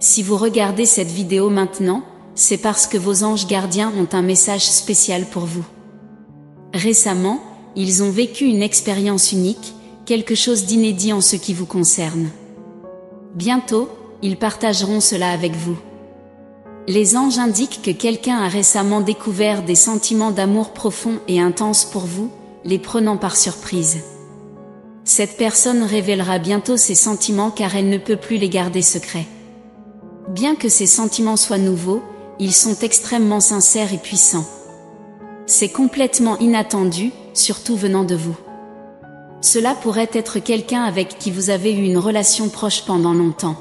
Si vous regardez cette vidéo maintenant, c'est parce que vos anges gardiens ont un message spécial pour vous. Récemment, ils ont vécu une expérience unique, quelque chose d'inédit en ce qui vous concerne. Bientôt, ils partageront cela avec vous. Les anges indiquent que quelqu'un a récemment découvert des sentiments d'amour profonds et intenses pour vous, les prenant par surprise. Cette personne révélera bientôt ses sentiments car elle ne peut plus les garder secrets. Bien que ces sentiments soient nouveaux, ils sont extrêmement sincères et puissants. C'est complètement inattendu, surtout venant de vous. Cela pourrait être quelqu'un avec qui vous avez eu une relation proche pendant longtemps.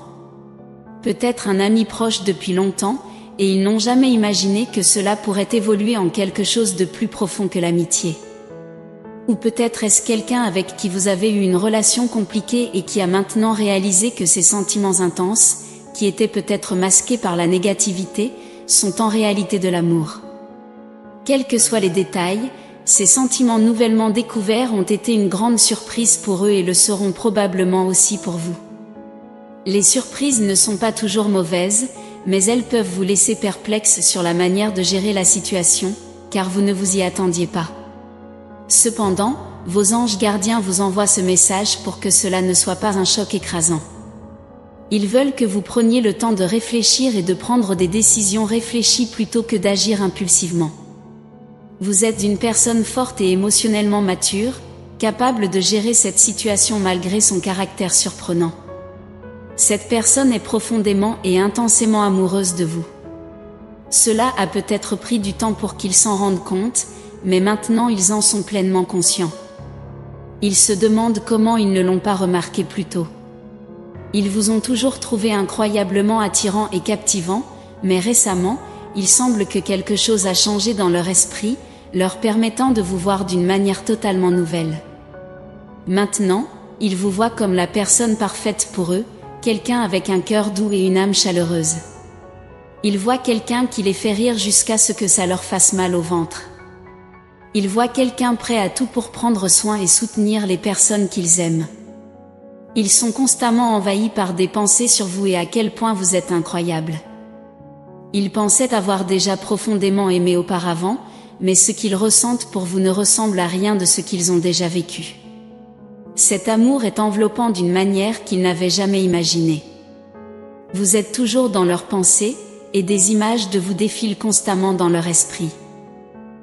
Peut-être un ami proche depuis longtemps, et ils n'ont jamais imaginé que cela pourrait évoluer en quelque chose de plus profond que l'amitié. Ou peut-être est-ce quelqu'un avec qui vous avez eu une relation compliquée et qui a maintenant réalisé que ces sentiments intenses, qui étaient peut-être masqués par la négativité, sont en réalité de l'amour. Quels que soient les détails, ces sentiments nouvellement découverts ont été une grande surprise pour eux et le seront probablement aussi pour vous. Les surprises ne sont pas toujours mauvaises, mais elles peuvent vous laisser perplexe sur la manière de gérer la situation, car vous ne vous y attendiez pas. Cependant, vos anges gardiens vous envoient ce message pour que cela ne soit pas un choc écrasant. Ils veulent que vous preniez le temps de réfléchir et de prendre des décisions réfléchies plutôt que d'agir impulsivement. Vous êtes une personne forte et émotionnellement mature, capable de gérer cette situation malgré son caractère surprenant. Cette personne est profondément et intensément amoureuse de vous. Cela a peut-être pris du temps pour qu'ils s'en rendent compte, mais maintenant ils en sont pleinement conscients. Ils se demandent comment ils ne l'ont pas remarqué plus tôt. Ils vous ont toujours trouvé incroyablement attirant et captivant, mais récemment, il semble que quelque chose a changé dans leur esprit, leur permettant de vous voir d'une manière totalement nouvelle. Maintenant, ils vous voient comme la personne parfaite pour eux, quelqu'un avec un cœur doux et une âme chaleureuse. Ils voient quelqu'un qui les fait rire jusqu'à ce que ça leur fasse mal au ventre. Ils voient quelqu'un prêt à tout pour prendre soin et soutenir les personnes qu'ils aiment. Ils sont constamment envahis par des pensées sur vous et à quel point vous êtes incroyable. Ils pensaient avoir déjà profondément aimé auparavant, mais ce qu'ils ressentent pour vous ne ressemble à rien de ce qu'ils ont déjà vécu. Cet amour est enveloppant d'une manière qu'ils n'avaient jamais imaginée. Vous êtes toujours dans leurs pensées, et des images de vous défilent constamment dans leur esprit.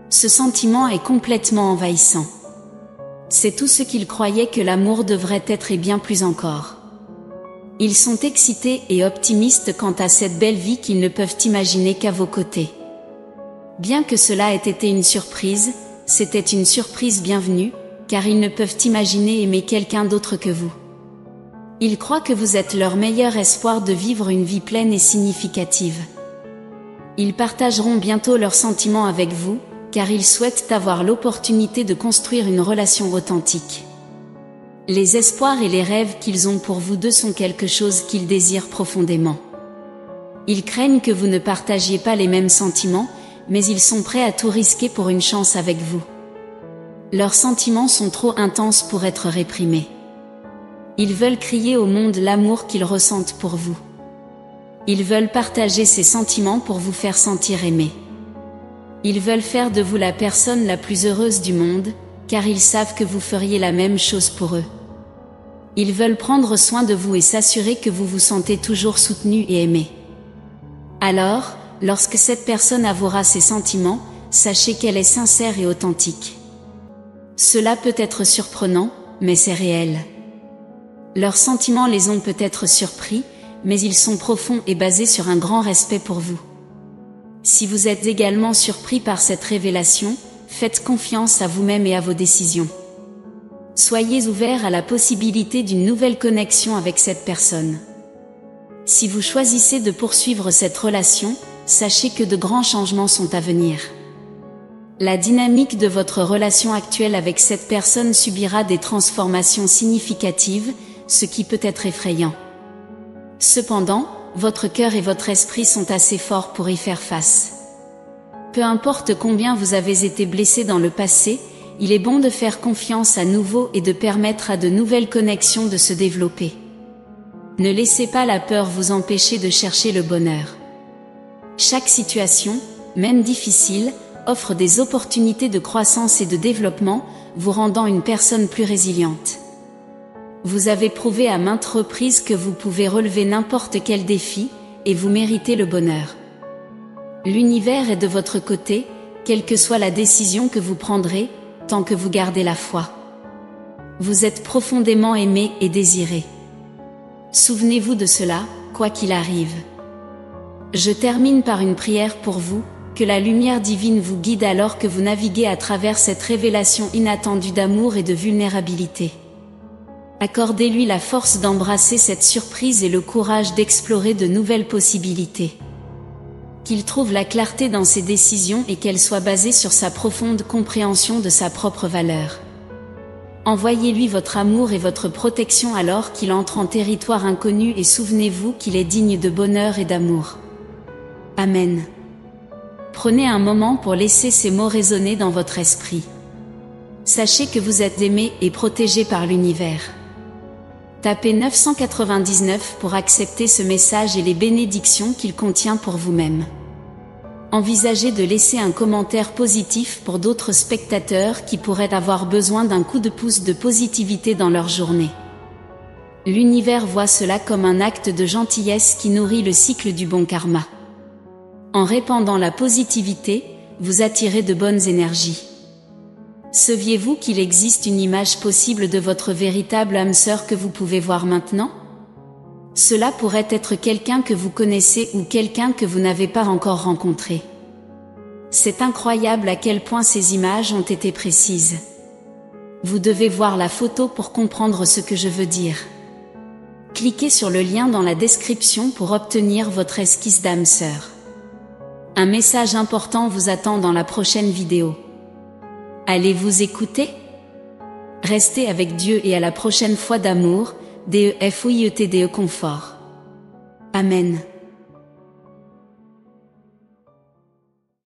Ce sentiment est complètement envahissant. C'est tout ce qu'ils croyaient que l'amour devrait être et bien plus encore. Ils sont excités et optimistes quant à cette belle vie qu'ils ne peuvent imaginer qu'à vos côtés. Bien que cela ait été une surprise, c'était une surprise bienvenue, car ils ne peuvent imaginer aimer quelqu'un d'autre que vous. Ils croient que vous êtes leur meilleur espoir de vivre une vie pleine et significative. Ils partageront bientôt leurs sentiments avec vous, car ils souhaitent avoir l'opportunité de construire une relation authentique. Les espoirs et les rêves qu'ils ont pour vous deux sont quelque chose qu'ils désirent profondément. Ils craignent que vous ne partagiez pas les mêmes sentiments, mais ils sont prêts à tout risquer pour une chance avec vous. Leurs sentiments sont trop intenses pour être réprimés. Ils veulent crier au monde l'amour qu'ils ressentent pour vous. Ils veulent partager ces sentiments pour vous faire sentir aimé. Ils veulent faire de vous la personne la plus heureuse du monde, car ils savent que vous feriez la même chose pour eux. Ils veulent prendre soin de vous et s'assurer que vous vous sentez toujours soutenu et aimé. Alors, lorsque cette personne avouera ses sentiments, sachez qu'elle est sincère et authentique. Cela peut être surprenant, mais c'est réel. Leurs sentiments les ont peut-être surpris, mais ils sont profonds et basés sur un grand respect pour vous. Si vous êtes également surpris par cette révélation, faites confiance à vous-même et à vos décisions. Soyez ouverts à la possibilité d'une nouvelle connexion avec cette personne. Si vous choisissez de poursuivre cette relation, sachez que de grands changements sont à venir. La dynamique de votre relation actuelle avec cette personne subira des transformations significatives, ce qui peut être effrayant. Cependant, votre cœur et votre esprit sont assez forts pour y faire face. Peu importe combien vous avez été blessé dans le passé, il est bon de faire confiance à nouveau et de permettre à de nouvelles connexions de se développer. Ne laissez pas la peur vous empêcher de chercher le bonheur. Chaque situation, même difficile, offre des opportunités de croissance et de développement, vous rendant une personne plus résiliente. Vous avez prouvé à maintes reprises que vous pouvez relever n'importe quel défi, et vous méritez le bonheur. L'univers est de votre côté, quelle que soit la décision que vous prendrez, tant que vous gardez la foi. Vous êtes profondément aimé et désiré. Souvenez-vous de cela, quoi qu'il arrive. Je termine par une prière pour vous, que la lumière divine vous guide alors que vous naviguez à travers cette révélation inattendue d'amour et de vulnérabilité. Accordez-lui la force d'embrasser cette surprise et le courage d'explorer de nouvelles possibilités. Qu'il trouve la clarté dans ses décisions et qu'elles soient basées sur sa profonde compréhension de sa propre valeur. Envoyez-lui votre amour et votre protection alors qu'il entre en territoire inconnu et souvenez-vous qu'il est digne de bonheur et d'amour. Amen. Prenez un moment pour laisser ces mots résonner dans votre esprit. Sachez que vous êtes aimé et protégé par l'univers. Tapez 999 pour accepter ce message et les bénédictions qu'il contient pour vous-même. Envisagez de laisser un commentaire positif pour d'autres spectateurs qui pourraient avoir besoin d'un coup de pouce de positivité dans leur journée. L'univers voit cela comme un acte de gentillesse qui nourrit le cycle du bon karma. En répandant la positivité, vous attirez de bonnes énergies. Saviez-vous qu'il existe une image possible de votre véritable âme sœur que vous pouvez voir maintenant? Cela pourrait être quelqu'un que vous connaissez ou quelqu'un que vous n'avez pas encore rencontré. C'est incroyable à quel point ces images ont été précises. Vous devez voir la photo pour comprendre ce que je veux dire. Cliquez sur le lien dans la description pour obtenir votre esquisse d'âme sœur. Un message important vous attend dans la prochaine vidéo. Allez-vous écouter? Restez avec Dieu et à la prochaine fois d'amour, DEFOIETDE confort. Amen.